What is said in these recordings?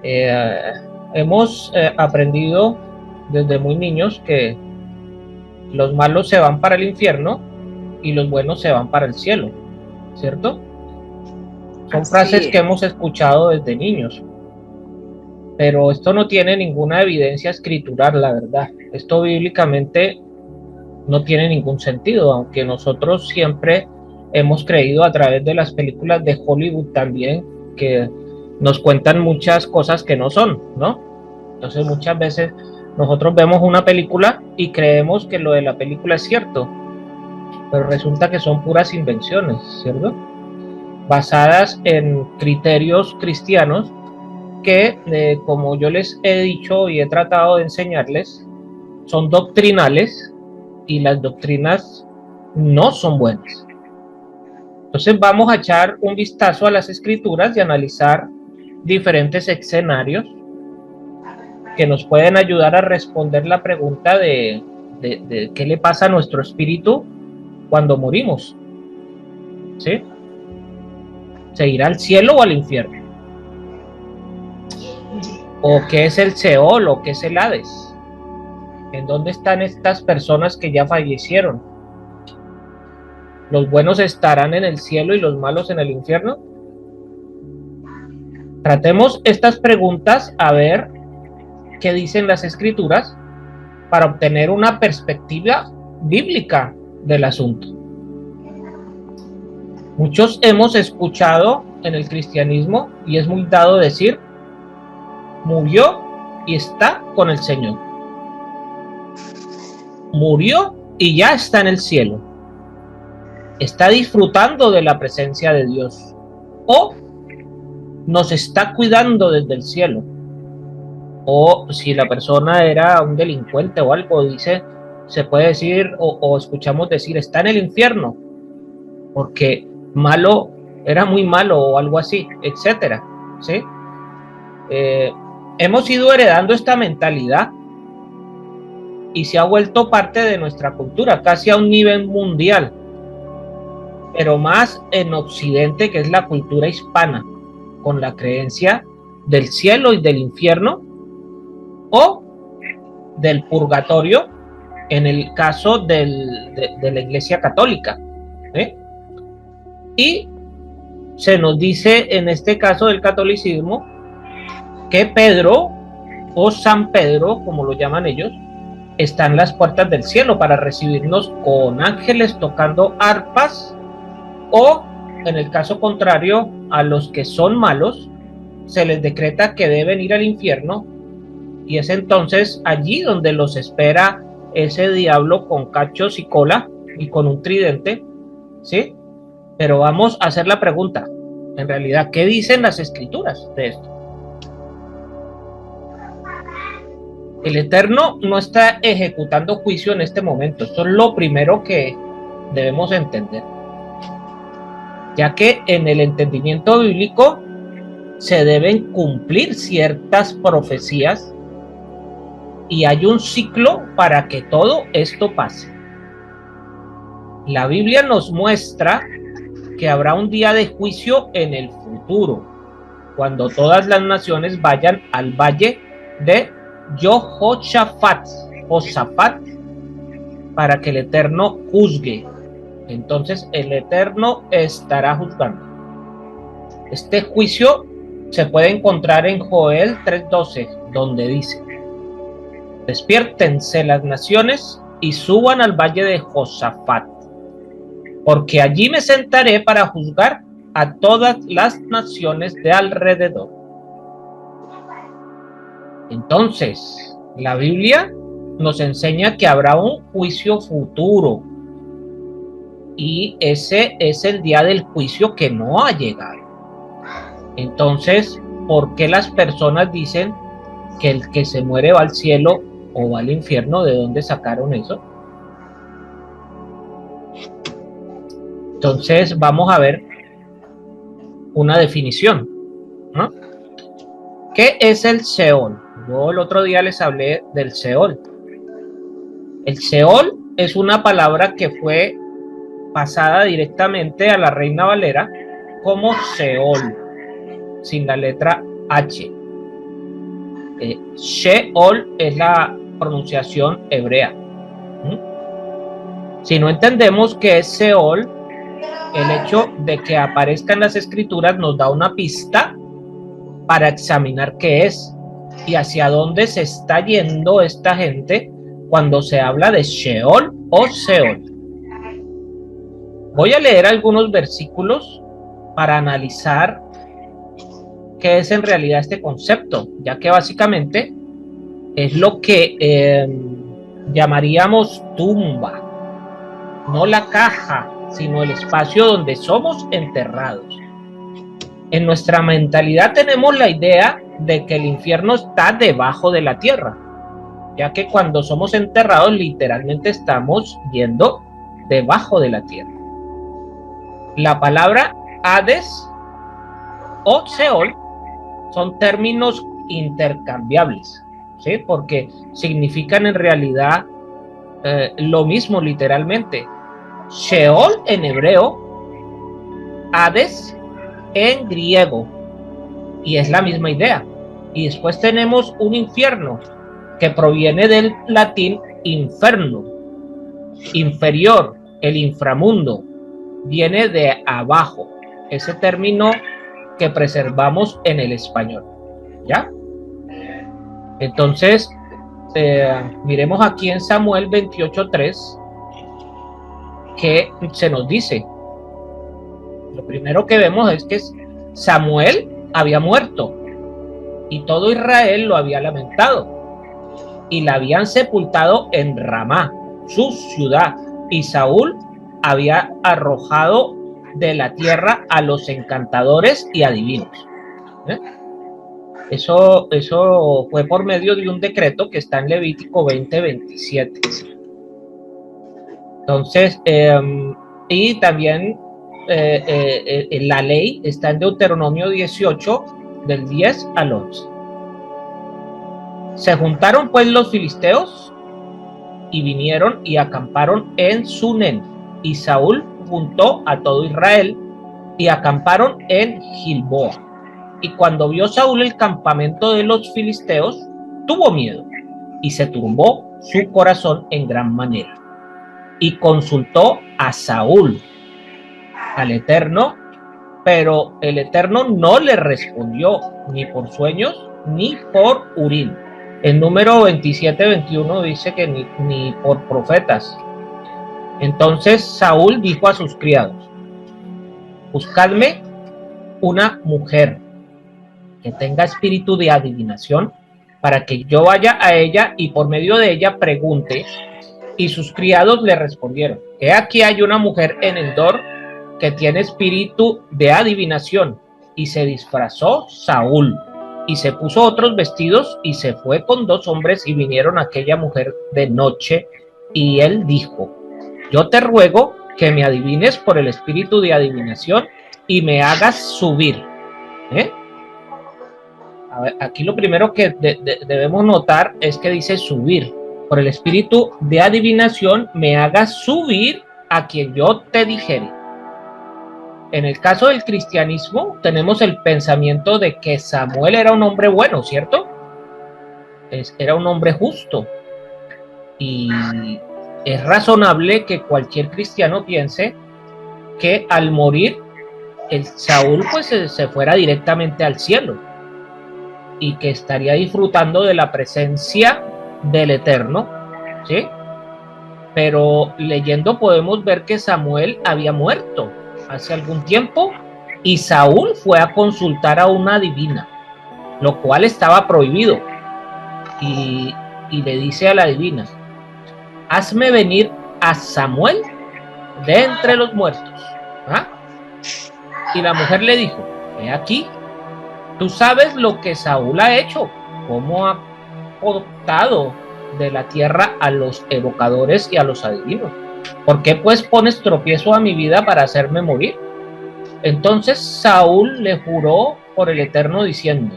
Eh, hemos aprendido desde muy niños que los malos se van para el infierno y los buenos se van para el cielo, ¿cierto? Son frases Así que es. hemos escuchado desde niños, pero esto no tiene ninguna evidencia escritural, la verdad. Esto bíblicamente no tiene ningún sentido, aunque nosotros siempre hemos creído a través de las películas de Hollywood también que nos cuentan muchas cosas que no son, ¿no? Entonces muchas veces nosotros vemos una película y creemos que lo de la película es cierto, pero resulta que son puras invenciones, ¿cierto? Basadas en criterios cristianos que, como yo les he dicho y he tratado de enseñarles, son doctrinales y las doctrinas no son buenas. Entonces vamos a echar un vistazo a las escrituras y analizar diferentes escenarios que nos pueden ayudar a responder la pregunta de qué le pasa a nuestro espíritu cuando morimos. ¿Sí? ¿Se irá al cielo o al infierno? ¿O qué es el Seol o qué es el Hades? ¿En dónde están estas personas que ya fallecieron? ¿Los buenos estarán en el cielo y los malos en el infierno? Tratemos estas preguntas a ver qué dicen las escrituras para obtener una perspectiva bíblica del asunto. Muchos hemos escuchado en el cristianismo y es muy dado decir, murió y está con el Señor. Murió y ya está en el cielo. Está disfrutando de la presencia de Dios. O nos está cuidando desde el cielo. O si la persona era un delincuente o algo, dice, se puede decir o escuchamos decir, está en el infierno, porque malo, era muy malo o algo así, etcétera, ¿sí? Hemos ido heredando esta mentalidad y se ha vuelto parte de nuestra cultura, casi a un nivel mundial, pero más en Occidente, que es la cultura hispana, con la creencia del cielo y del infierno o del purgatorio en el caso de la Iglesia Católica. ¿Eh? Y se nos dice en este caso del catolicismo que Pedro o San Pedro, como lo llaman ellos, está en las puertas del cielo para recibirnos con ángeles tocando arpas, o en el caso contrario, a los que son malos se les decreta que deben ir al infierno, y es entonces allí donde los espera ese diablo con cachos y cola y con un tridente, ¿sí? Pero vamos a hacer la pregunta, en realidad, ¿qué dicen las escrituras de esto? El Eterno no está ejecutando juicio en este momento. Esto es lo primero que debemos entender, ya que en el entendimiento bíblico se deben cumplir ciertas profecías y hay un ciclo para que todo esto pase. La Biblia nos muestra que habrá un día de juicio en el futuro, cuando todas las naciones vayan al valle de Jehoshaphat, para que el Eterno juzgue. Entonces el Eterno estará juzgando. Este juicio se puede encontrar en Joel 3:12, donde dice: despiértense las naciones y suban al valle de Josafat, porque allí me sentaré para juzgar a todas las naciones de alrededor. Entonces, la Biblia nos enseña que habrá un juicio futuro, y ese es el día del juicio que no ha llegado. Entonces, ¿por qué las personas dicen que el que se muere va al cielo o va al infierno? ¿De dónde sacaron eso? Entonces, vamos a ver una definición, ¿no? ¿Qué es el Seol? Yo el otro día les hablé del Seol. El Seol es una palabra que fue pasada directamente a la Reina Valera como Seol, sin la letra H. Sheol es la pronunciación hebrea. Si no entendemos qué es Seol, el hecho de que aparezca en las escrituras nos da una pista para examinar qué es y hacia dónde se está yendo esta gente cuando se habla de Sheol o Seol. Voy a leer algunos versículos para analizar qué es en realidad este concepto, ya que básicamente es lo que llamaríamos tumba, no la caja, sino el espacio donde somos enterrados. En nuestra mentalidad tenemos la idea de que el infierno está debajo de la tierra, ya que cuando somos enterrados literalmente estamos yendo debajo de la tierra. La palabra Hades o Seol son términos intercambiables, ¿sí? Porque significan en realidad lo mismo literalmente. Sheol en hebreo, Hades en griego, y es la misma idea. Y después tenemos un infierno que proviene del latín inferno, inferior, el inframundo, viene de abajo, ese término que preservamos en el español, ¿ya? Entonces, miremos aquí en Samuel 28:3 que se nos dice. Lo primero que vemos es que Samuel había muerto y todo Israel lo había lamentado y la habían sepultado en Ramá, su ciudad, y Saúl había arrojado de la tierra a los encantadores y adivinos. Eso fue por medio de un decreto que está en Levítico 20:27. Entonces, y también la ley está en Deuteronomio 18, del 10 al 11. Se juntaron pues los filisteos y vinieron y acamparon en Sunem, y Saúl juntó a todo Israel y acamparon en Gilboa. Y cuando vio Saúl el campamento de los filisteos, tuvo miedo y se turbó su corazón en gran manera. Y consultó a Saúl, al Eterno, pero el Eterno no le respondió ni por sueños ni por Urim. En número 27:21 dice que ni por profetas. Entonces Saúl dijo a sus criados: buscadme una mujer que tenga espíritu de adivinación, para que yo vaya a ella y por medio de ella pregunte. Y sus criados le respondieron: he aquí hay una mujer en Endor que tiene espíritu de adivinación. Y se disfrazó Saúl y se puso otros vestidos y se fue con 2 hombres y vinieron a aquella mujer de noche. Y él dijo: yo te ruego que me adivines por el espíritu de adivinación y me hagas subir. A ver, aquí lo primero que debemos notar es que dice subir. Por el espíritu de adivinación me hagas subir a quien yo te dijere. En el caso del cristianismo tenemos el pensamiento de que Samuel era un hombre bueno, ¿cierto? Era un hombre justo. Y es razonable que cualquier cristiano piense que al morir el Saúl pues se fuera directamente al cielo y que estaría disfrutando de la presencia del Eterno, ¿sí? Pero leyendo podemos ver que Samuel había muerto hace algún tiempo y Saúl fue a consultar a una adivina, lo cual estaba prohibido, y le dice a la adivina: hazme venir a Samuel de entre los muertos. Y la mujer le dijo: he aquí, tú sabes lo que Saúl ha hecho, cómo ha cortado de la tierra a los evocadores y a los adivinos. ¿Por qué pues pones tropiezo a mi vida para hacerme morir? Entonces Saúl le juró por el Eterno diciendo: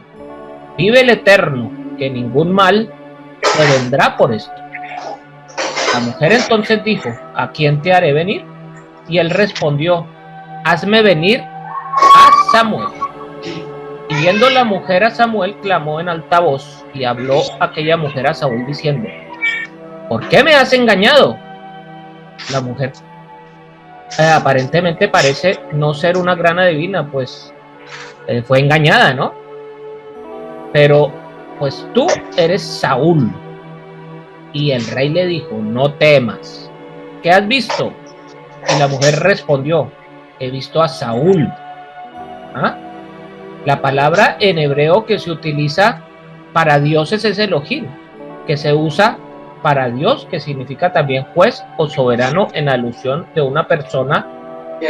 vive el Eterno, que ningún mal te vendrá por esto. La mujer entonces dijo: ¿a quién te haré venir? Y él respondió: hazme venir a Samuel. Y Viendo la mujer a Samuel, clamó en alta voz, y habló aquella mujer a Saúl diciendo: ¿por qué me has engañado? La mujer aparentemente parece no ser una gran adivina, pues fue engañada, ¿no? Pero pues tú eres Saúl. Y el rey le dijo: no temas. ¿Qué has visto? Y la mujer respondió: he visto a Saúl. ¿Ah? La palabra en hebreo que se utiliza para dioses es Elohim, que se usa para Dios, que significa también juez o soberano, en alusión de una persona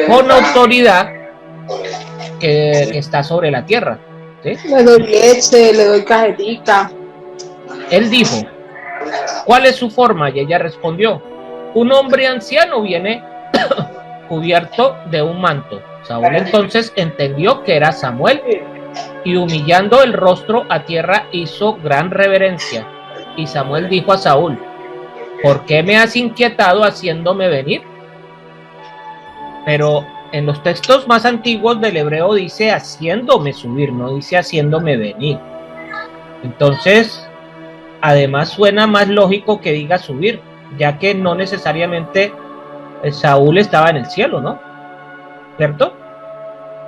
con autoridad que está sobre la tierra, ¿sí? Le doy leche, le doy cajetica. Él dijo: ¿cuál es su forma? Y ella respondió: un hombre anciano viene cubierto de un manto. Saúl entonces entendió que era Samuel, y humillando el rostro a tierra hizo gran reverencia. Y Samuel dijo a Saúl: ¿por qué me has inquietado haciéndome venir? Pero en los textos más antiguos del hebreo dice haciéndome subir, no dice haciéndome venir. Entonces, además suena más lógico que diga subir, ya que no necesariamente Saúl estaba en el cielo, ¿no? ¿Cierto?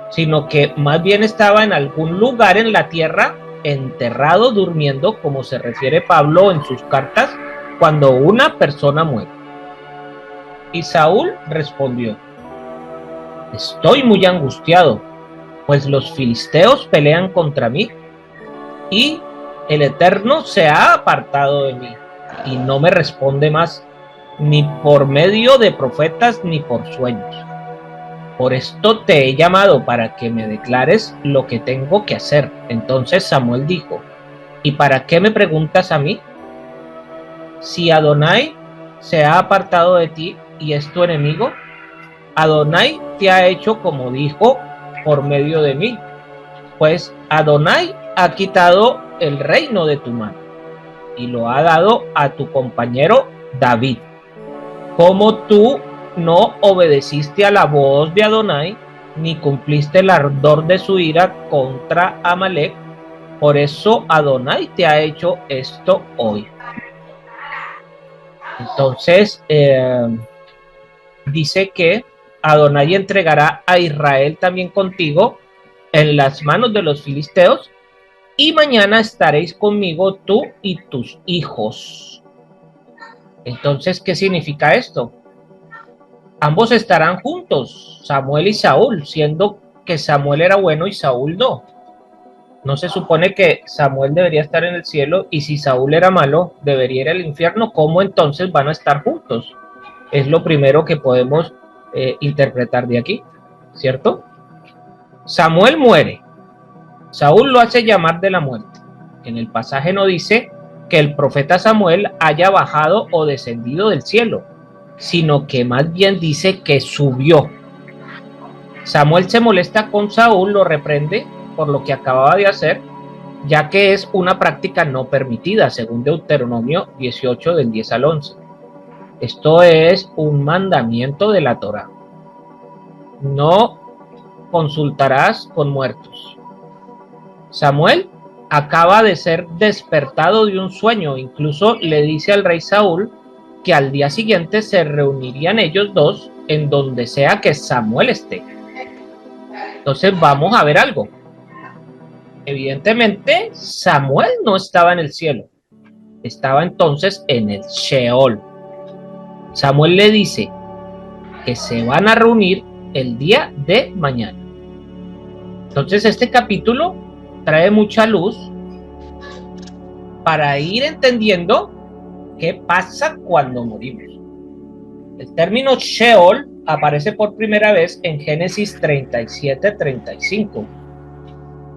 Sino que más bien estaba en algún lugar en la tierra, enterrado, durmiendo, como se refiere Pablo en sus cartas, cuando una persona muere. Y Saúl respondió: estoy muy angustiado, pues los filisteos pelean contra mí, y el Eterno se ha apartado de mí, y no me responde más, ni por medio de profetas, ni por sueños. Por esto te he llamado, para que me declares lo que tengo que hacer. Entonces Samuel dijo: ¿y para qué me preguntas a mí? Si Adonai se ha apartado de ti y es tu enemigo, Adonai te ha hecho como dijo por medio de mí, pues Adonai ha quitado el reino de tu mano y lo ha dado a tu compañero David. Como tú no obedeciste a la voz de Adonai, ni cumpliste el ardor de su ira contra Amalek, por eso Adonai te ha hecho esto hoy. Entonces, dice que Adonai entregará a Israel también contigo en las manos de los filisteos, y mañana estaréis conmigo tú y tus hijos. Entonces, ¿qué significa esto? Ambos estarán juntos, Samuel y Saúl, siendo que Samuel era bueno y Saúl no. No se supone que Samuel debería estar en el cielo, y si Saúl era malo, debería ir al infierno. ¿Cómo entonces van a estar juntos? Es lo primero que podemos interpretar de aquí, ¿cierto? Samuel muere, Saúl lo hace llamar de la muerte. En el pasaje no dice que el profeta Samuel haya bajado o descendido del cielo, sino que más bien dice que subió. Samuel se molesta con Saúl, lo reprende por lo que acababa de hacer, ya que es una práctica no permitida, según Deuteronomio 18 del 10 al 11. Esto es un mandamiento de la Torá. No consultarás con muertos. Samuel acaba de ser despertado de un sueño, incluso le dice al rey Saúl que al día siguiente se reunirían ellos dos en donde sea que Samuel esté. Entonces vamos a ver algo. Evidentemente Samuel no estaba en el cielo, estaba entonces en el Sheol. Samuel le dice que se van a reunir el día de mañana. Entonces este capítulo trae mucha luz para ir entendiendo qué pasa cuando morimos. El término Sheol aparece por primera vez en Génesis 37-35,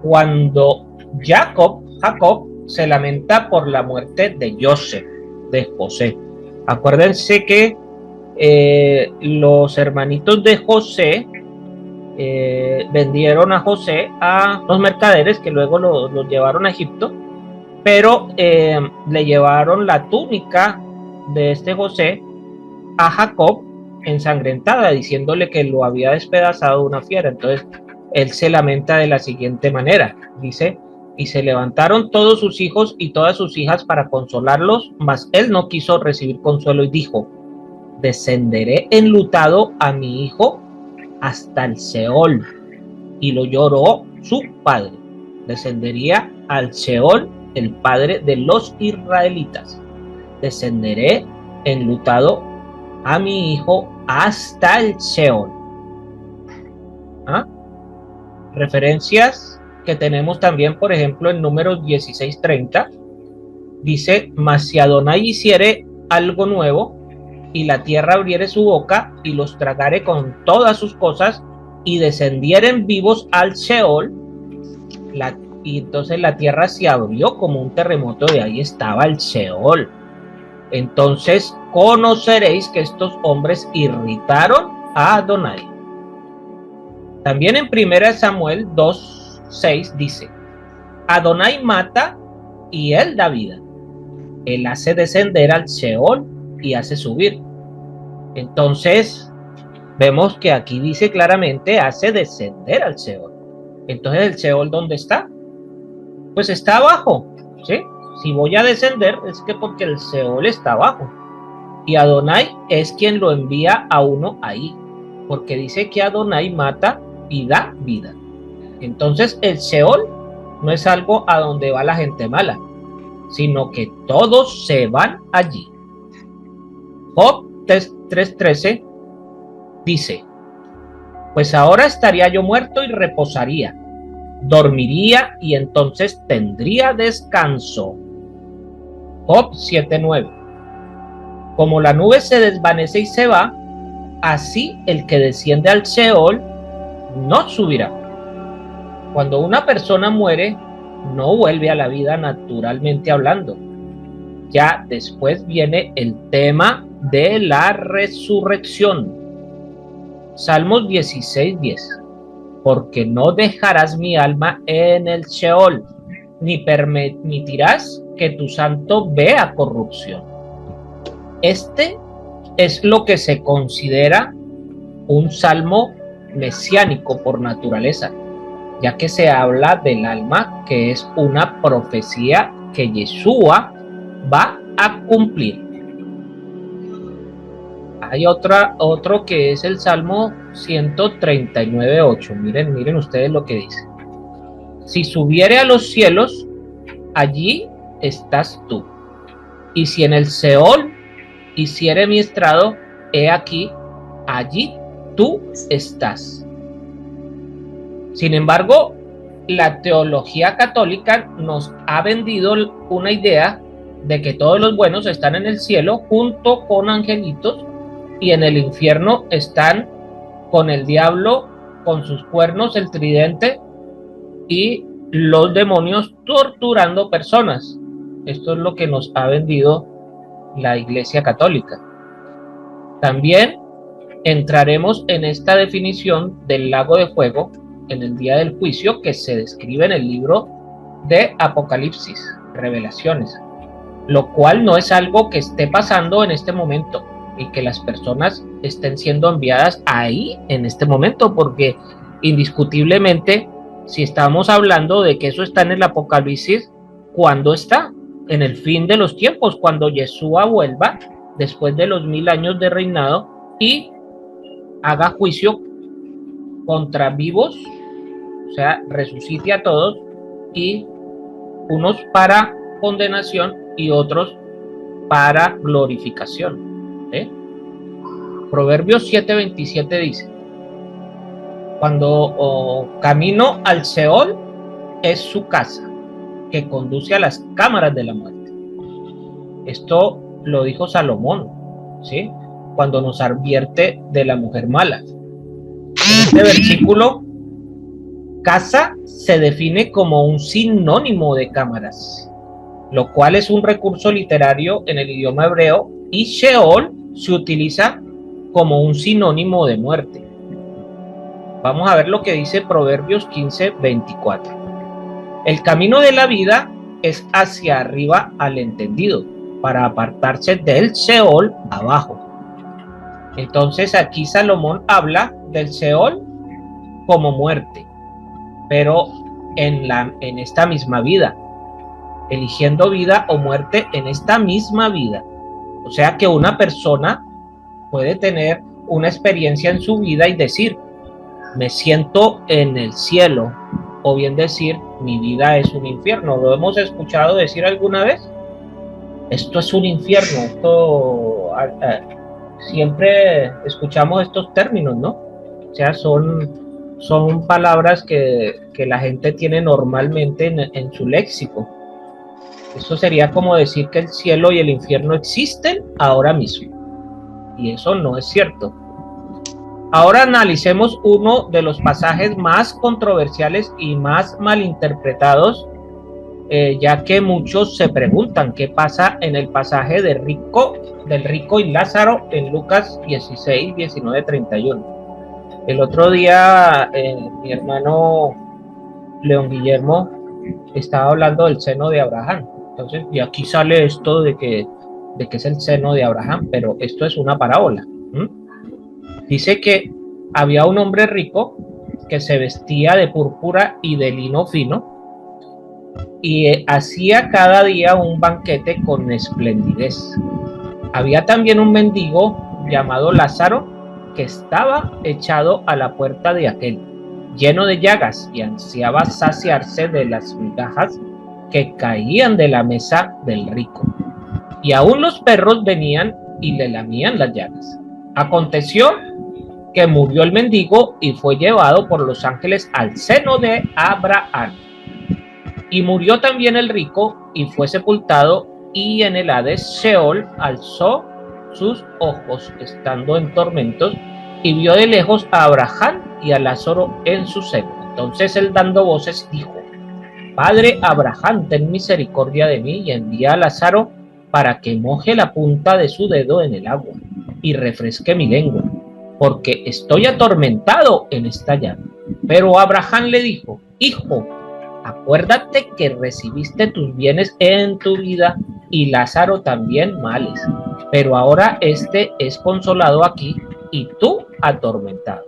cuando Jacob se lamenta por la muerte de José. Acuérdense que los hermanitos de José vendieron a José a los mercaderes, que luego los llevaron a Egipto, pero le llevaron la túnica de este José a Jacob ensangrentada, diciéndole que lo había despedazado una fiera. Entonces él se lamenta de la siguiente manera. Dice, y se levantaron todos sus hijos y todas sus hijas para consolarlos, mas él no quiso recibir consuelo y dijo, descenderé enlutado a mi hijo hasta el Seol. Y lo lloró su padre. Descendería al Seol el padre de los israelitas. Descenderé enlutado a mi hijo hasta el Seol. ¿Ah? Referencias que tenemos también, por ejemplo, en Números 16:30, dice, mas si Adonai hiciere algo nuevo, y la tierra abriere su boca, y los tragare con todas sus cosas, y descendieren vivos al Sheol, y entonces la tierra se abrió como un terremoto, y ahí estaba el Sheol. Entonces conoceréis que estos hombres irritaron a Adonai. También en 1 Samuel 2:6 dice, Adonai mata y él da vida. Él hace descender al Sheol y hace subir. Entonces vemos que aquí dice claramente hace descender al Sheol. Entonces el Sheol, ¿dónde está? Pues está abajo, ¿sí? Si voy a descender es que porque el Sheol está abajo. Y Adonai es quien lo envía a uno ahí, porque dice que Adonai mata y da vida. Entonces el Sheol no es algo a donde va la gente mala, sino que todos se van allí. Job 3:13 dice, pues ahora estaría yo muerto y reposaría, dormiría y entonces tendría descanso. Job 7:9, como la nube se desvanece y se va, así el que desciende al Sheol no subirá. Cuando una persona muere, no vuelve a la vida naturalmente hablando. Ya después viene el tema de la resurrección. Salmos 16:10. Porque no dejarás mi alma en el Sheol, ni permitirás que tu santo vea corrupción. Este es lo que se considera un salmo mesiánico por naturaleza, ya que se habla del alma, que es una profecía que Yeshua va a cumplir. Hay otro que es el Salmo 139:8. Miren ustedes lo que dice. Si subiere a los cielos, allí estás tú. Y si en el Seol hiciere mi estrado, he aquí, allí tú estás. Sin embargo, la teología católica nos ha vendido una idea de que todos los buenos están en el cielo junto con angelitos, y en el infierno están con el diablo, con sus cuernos, el tridente, y los demonios torturando personas. Esto es lo que nos ha vendido la Iglesia Católica. También entraremos en esta definición del lago de fuego en el día del juicio, que se describe en el libro de Apocalipsis, Revelaciones, lo cual no es algo que esté pasando en este momento y que las personas estén siendo enviadas ahí en este momento, porque indiscutiblemente, si estamos hablando de que eso está en el Apocalipsis, ¿cuándo está? En el fin de los tiempos, cuando Yeshua vuelva después de los 1000 años de reinado y haga juicio contra vivos, o sea, resucite a todos, y unos para condenación y otros para glorificación. Proverbios 7:27 dice, cuando camino al Seol es su casa, que conduce a las cámaras de la muerte. Esto lo dijo Salomón, ¿sí? Cuando nos advierte de la mujer mala. En este versículo, casa se define como un sinónimo de cámaras, lo cual es un recurso literario en el idioma hebreo, y Sheol se utiliza como un sinónimo de muerte. Vamos a ver lo que dice Proverbios 15:24. El camino de la vida es hacia arriba al entendido, para apartarse del Sheol abajo. Entonces aquí Salomón habla del Sheol como muerte, pero en esta misma vida, eligiendo vida o muerte en esta misma vida. O sea que una persona puede tener una experiencia en su vida y decir, me siento en el cielo, o bien decir, mi vida es un infierno. ¿Lo hemos escuchado decir alguna vez? Esto es un infierno. Siempre escuchamos estos términos, ¿no? O sea, son palabras que la gente tiene normalmente en su léxico. Eso sería como decir que el cielo y el infierno existen ahora mismo. Y eso no es cierto. Ahora analicemos uno de los pasajes más controversiales y más malinterpretados, ya que muchos se preguntan qué pasa en el pasaje del rico y Lázaro en Lucas 16, 19, 31. El otro día mi hermano León Guillermo estaba hablando del seno de Abraham. Entonces, y aquí sale esto de que es el seno de Abraham, pero esto es una parábola. Dice que había un hombre rico que se vestía de púrpura y de lino fino y hacía cada día un banquete con esplendidez. Había también un mendigo llamado Lázaro que estaba echado a la puerta de aquel, lleno de llagas, y ansiaba saciarse de las migajas que caían de la mesa del rico. Y aún los perros venían y le lamían las llagas. Aconteció que murió el mendigo y fue llevado por los ángeles al seno de Abraham. Y murió también el rico y fue sepultado, y en el Hades Sheol alzó sus ojos estando en tormentos y vio de lejos a Abraham y a Lázaro en su seno. Entonces él, dando voces, dijo: Padre Abraham, ten misericordia de mí y envía a Lázaro para que moje la punta de su dedo en el agua y refresque mi lengua, porque estoy atormentado en esta llama. Pero Abraham le dijo: Hijo, acuérdate que recibiste tus bienes en tu vida y Lázaro también males, pero ahora este es consolado aquí y tú atormentado.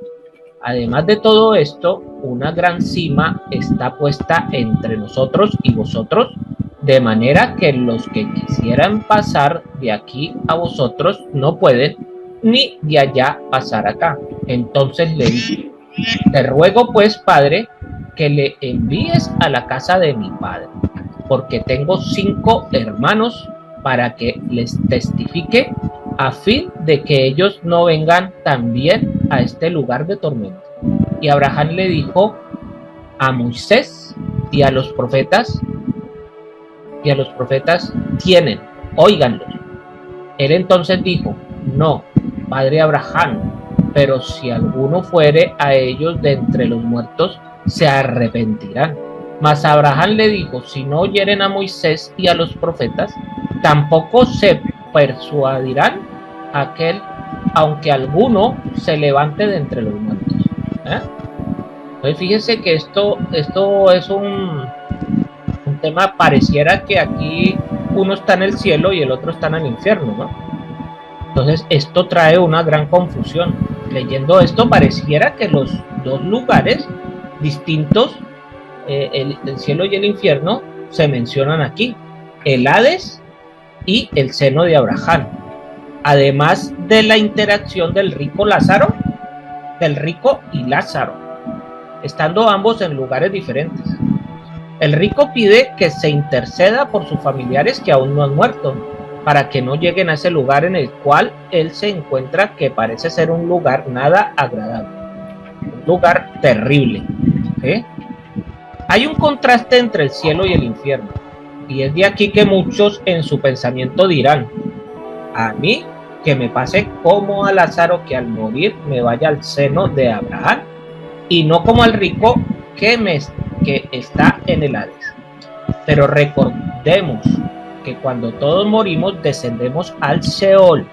Además de todo esto, una gran cima está puesta entre nosotros y vosotros, de manera que los que quisieran pasar de aquí a vosotros no pueden, ni de allá pasar acá. Entonces le dije: Te ruego pues, Padre, que le envíes a la casa de mi padre, porque tengo 5 hermanos, para que les testifique, a fin de que ellos no vengan también a este lugar de tormento. Y Abraham le dijo: a Moisés y a los profetas tienen, óiganlos. Él entonces dijo: No, padre Abraham, pero si alguno fuere a ellos de entre los muertos, se arrepentirán. Mas Abraham le dijo: si no oyeren a Moisés y a los profetas, tampoco se persuadirán aquel, aunque alguno se levante de entre los muertos. Entonces fíjense que esto es un tema. Pareciera que aquí uno está en el cielo y el otro está en el infierno, ¿no? Entonces esto trae una gran confusión. Leyendo esto pareciera que los dos lugares distintos, el cielo y el infierno, se mencionan aquí: el Hades y el seno de Abraham, además de la interacción del rico y Lázaro, estando ambos en lugares diferentes. El rico pide que se interceda por sus familiares que aún no han muerto, para que no lleguen a ese lugar en el cual él se encuentra, que parece ser un lugar nada agradable, un lugar terrible. Hay un contraste entre el cielo y el infierno, y es de aquí que muchos en su pensamiento dirán: a mí que me pase como a Lázaro, que al morir me vaya al seno de Abraham, y no como al rico que está en el Hades. Pero recordemos que cuando todos morimos descendemos al Sheol,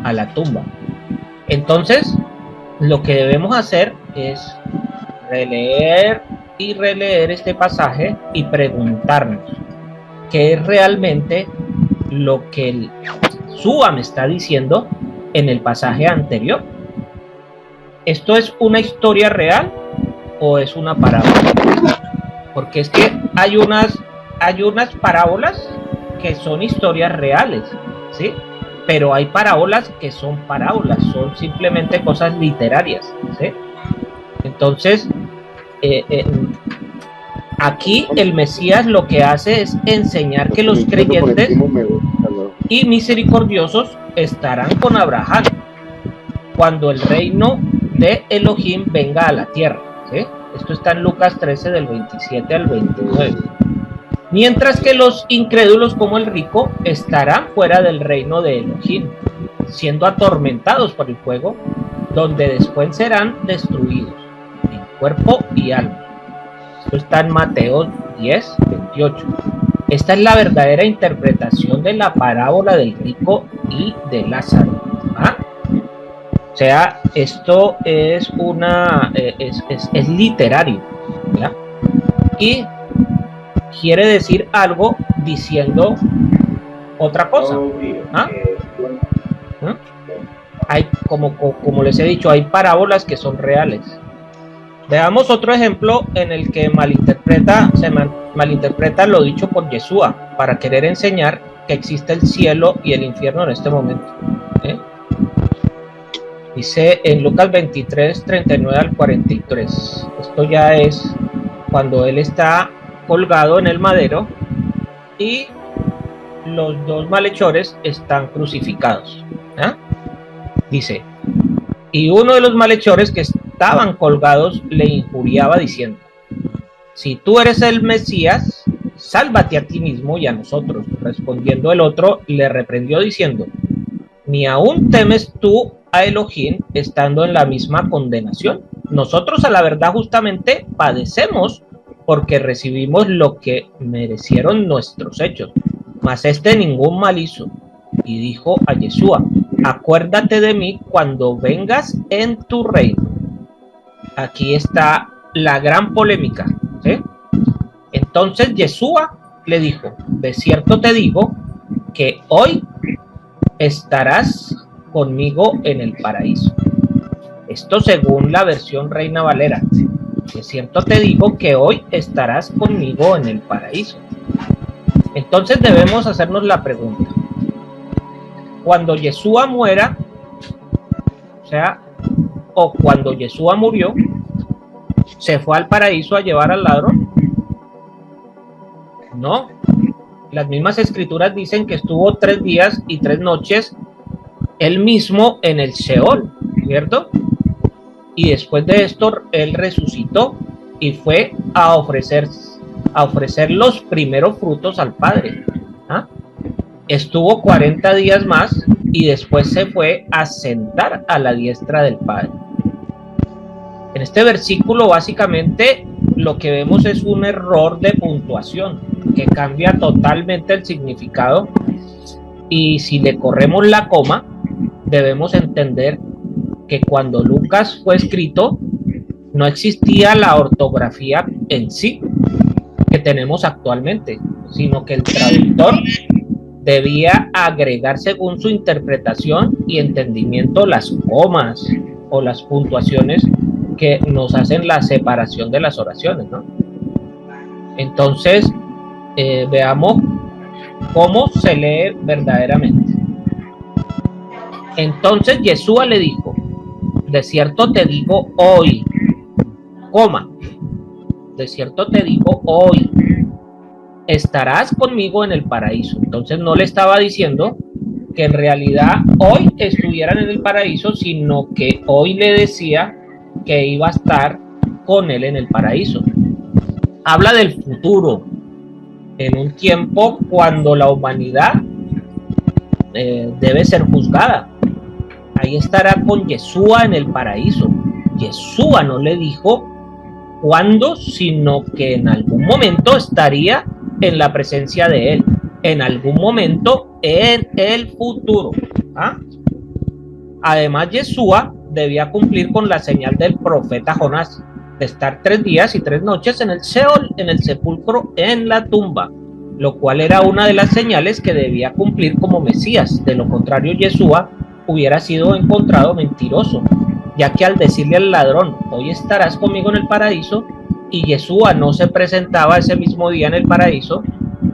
a la tumba. Entonces lo que debemos hacer es releer y releer este pasaje y preguntarnos qué es realmente lo que el Súa me está diciendo en el pasaje anterior. ¿Esto es una historia real o es una parábola? Porque es que hay unas parábolas que son historias reales, ¿sí? Pero hay parábolas que son parábolas, son simplemente cosas literarias, ¿sí? Entonces, aquí el Mesías lo que hace es enseñar que los creyentes y misericordiosos estarán con Abraham cuando el reino de Elohim venga a la tierra, ¿sí? Esto está en Lucas 13 del 27 al 29. Mientras que los incrédulos como el rico estarán fuera del reino de Elohim, siendo atormentados por el fuego, donde después serán destruidos en cuerpo y alma. Esto está en Mateo 10, 28. Esta es la verdadera interpretación de la parábola del rico y de Lázaro. ¿Ah? O sea, esto es es literario, ¿ya? Y quiere decir algo diciendo otra cosa. ¿Ah? ¿Ah? Hay, como les he dicho, hay parábolas que son reales. Veamos otro ejemplo en el que se malinterpreta lo dicho por Yeshua para querer enseñar que existe el cielo y el infierno en este momento. Dice en Lucas 23, 39 al 43. Esto ya es cuando él está colgado en el madero y los dos malhechores están crucificados. ¿Ah? Dice, y uno de los malhechores que estaban colgados le injuriaba diciendo, si tú eres el Mesías, sálvate a ti mismo y a nosotros. Respondiendo el otro, le reprendió diciendo, ni aún temes tú a Elohim estando en la misma condenación. Nosotros a la verdad justamente padecemos porque recibimos lo que merecieron nuestros hechos, mas este ningún mal hizo. Y dijo a Yeshua, acuérdate de mí cuando vengas en tu reino. Aquí está la gran polémica, ¿sí? Entonces Yeshua le dijo, de cierto te digo que hoy estarás conmigo en el paraíso. Esto según la versión Reina Valera. De cierto te digo que hoy estarás conmigo en el paraíso. Entonces debemos hacernos la pregunta. Cuando Yeshua muera, o cuando Yeshua murió, ¿se fue al paraíso a llevar al ladrón? No. Las mismas escrituras dicen que estuvo 3 días y 3 noches él mismo en el Sheol, ¿cierto? Y después de esto, él resucitó y fue a ofrecer los primeros frutos al Padre. ¿Ah? Estuvo 40 días más y después se fue a sentar a la diestra del Padre. En este versículo básicamente lo que vemos es un error de puntuación que cambia totalmente el significado, y si le corremos la coma debemos entender que cuando Lucas fue escrito no existía la ortografía en sí que tenemos actualmente, sino que el traductor debía agregar según su interpretación y entendimiento las comas o las puntuaciones que nos hacen la separación de las oraciones, ¿no? Entonces, veamos cómo se lee verdaderamente. Entonces Yeshua le dijo, de cierto te digo hoy, coma, de cierto te digo hoy, estarás conmigo en el paraíso. Entonces no le estaba diciendo que en realidad hoy estuvieran en el paraíso, sino que hoy le decía que iba a estar con él en el paraíso. Habla del futuro, en un tiempo cuando la humanidad debe ser juzgada. Ahí estará con Yeshua en el paraíso. Yeshua no le dijo cuándo, sino que en algún momento estaría en la presencia de él, en algún momento en el futuro. ¿Ah? Además, Yeshua debía cumplir con la señal del profeta Jonás, de estar 3 días y 3 noches en el Sheol, en el sepulcro, en la tumba, lo cual era una de las señales que debía cumplir como Mesías. De lo contrario, Yeshua hubiera sido encontrado mentiroso. ya que al decirle al ladrón, hoy estarás conmigo en el paraíso, y Yeshua no se presentaba ese mismo día en el paraíso,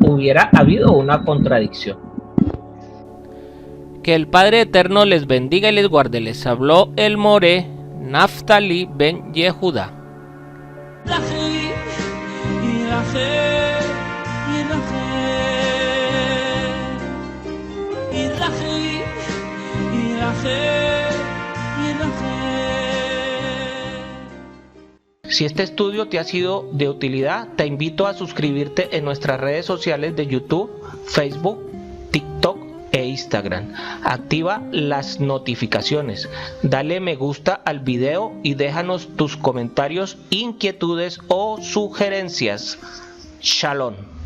hubiera habido una contradicción. Que el Padre Eterno les bendiga y les guarde. Les habló el Moré Naftali ben Yehuda. Si este estudio te ha sido de utilidad, te invito a suscribirte en nuestras redes sociales de YouTube, Facebook, TikTok e Instagram. Activa las notificaciones, dale me gusta al video y déjanos tus comentarios, inquietudes o sugerencias. Shalom.